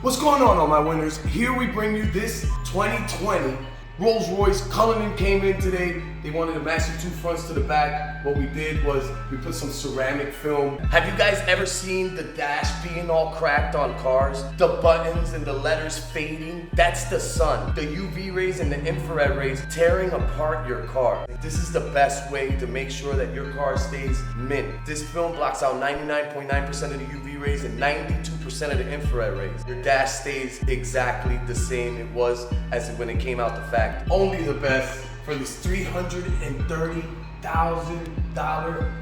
What's going on, all my winners? Here we bring you this 2020 Rolls Royce Cullinan came in today. They wanted to match the two fronts to the back. What we did was we put some ceramic film. Have you guys ever seen the dash being all cracked on cars? The buttons and the letters fading? That's the sun. The UV rays and the infrared rays tearing apart your car. This is the best way to make sure that your car stays mint. This film blocks out 99.9% of the UV rays and 92% of the infrared rays. Your dash stays exactly the same it was as when it came out the factory. Only the best for this $330,000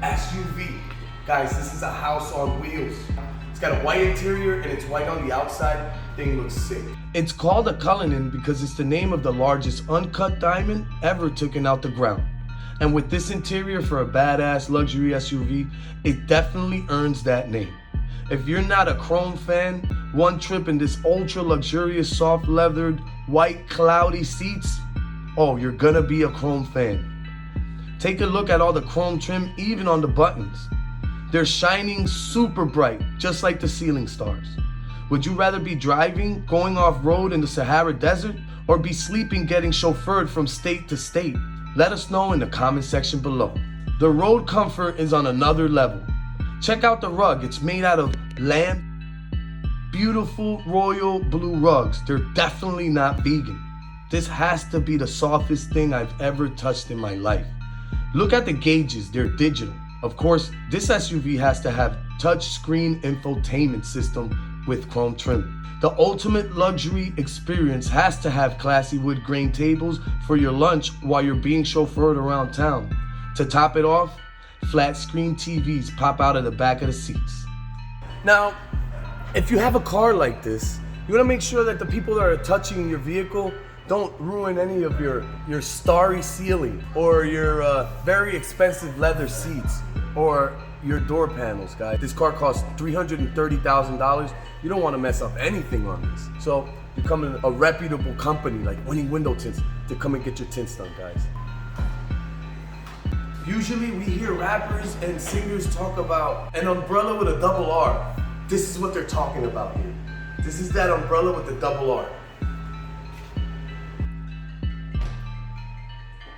SUV. Guys, this is a house on wheels. It's got a white interior and it's white on the outside. Thing looks sick. It's called a Cullinan because it's the name of the largest uncut diamond ever taken out the ground. And with this interior for a badass luxury SUV, it definitely earns that name. If you're not a chrome fan, one trip in this ultra luxurious soft leathered white cloudy seats, oh, you're gonna be a chrome fan. Take a look at all the chrome trim even on the buttons. They're shining super bright, just like the ceiling stars. Would you rather be driving, going off-road in the Sahara Desert, or be sleeping getting chauffeured from state to state? Let us know in the comment section below. The road comfort is on another level. Check out the rug. It's made out of lamb. Beautiful royal blue rugs. They're definitely not vegan. This has to be the softest thing I've ever touched in my life. Look at the gauges. They're digital. Of course, this SUV has to have touchscreen infotainment system with chrome trim. The ultimate luxury experience has to have classy wood grain tables for your lunch while you're being chauffeured around town. To top it off, flat screen TVs pop out of the back of the seats. Now, if you have a car like this, you want to make sure that the people that are touching your vehicle don't ruin any of your starry ceiling or your very expensive leather seats or your door panels, guys. This car costs $330,000. You don't want to mess up anything on this. So you come in a reputable company like Winning Window Tints to come and get your tints done, guys. Usually we hear rappers and singers talk about an umbrella with a double R. This is what they're talking about here. This is that umbrella with the double R.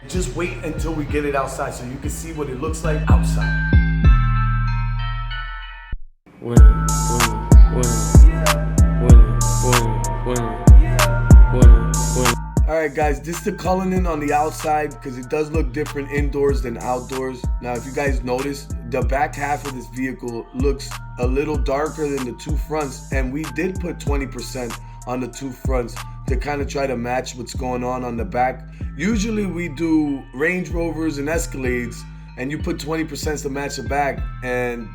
Just wait until we get it outside so you can see what it looks like outside. Winner, winner, winner, winner, winner, winner, winner. Alright guys, this is the Cullinan on the outside because it does look different indoors than outdoors. Now if you guys notice, the back half of this vehicle looks a little darker than the two fronts, and we did put 20% on the two fronts to kind of try to match what's going on the back. Usually we do Range Rovers and Escalades and you put 20% to match the back, and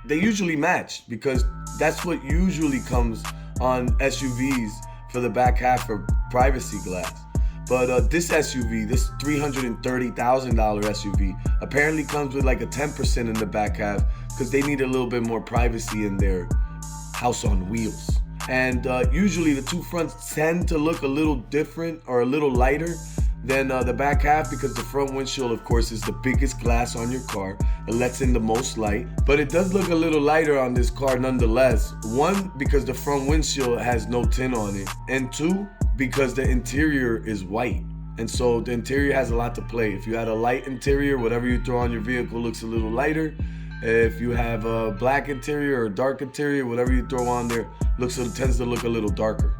they usually match because that's what usually comes on SUVs for the back half for privacy glass. But this SUV, this $330,000 SUV, apparently comes with like a 10% in the back half because they need a little bit more privacy in their house on wheels. And usually the two fronts tend to look a little different or a little lighter than the back half because the front windshield, of course, is the biggest glass on your car. It lets in the most light, but it does look a little lighter on this car nonetheless. One, because the front windshield has no tint on it, and two, because the interior is white. And so the interior has a lot to play. If you had a light interior, whatever you throw on your vehicle looks a little lighter. If you have a black interior or dark interior, whatever you throw on there tends to look a little darker.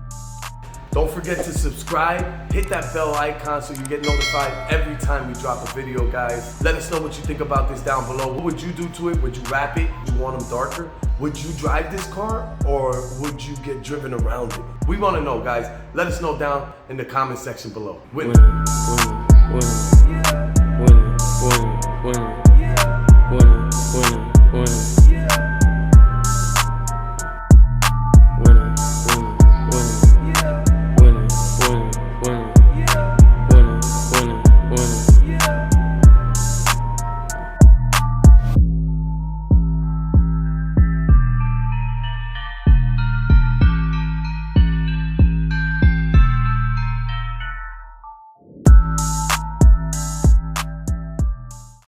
Don't forget to subscribe, hit that bell icon so you get notified every time we drop a video, guys. Let us know what you think about this down below. What would you do to it? Would you wrap it? Would you want them darker? Would you drive this car or would you get driven around it? We want to know, guys. Let us know down in the comment section below. Winner. Winner, winner, winner, winner, winner.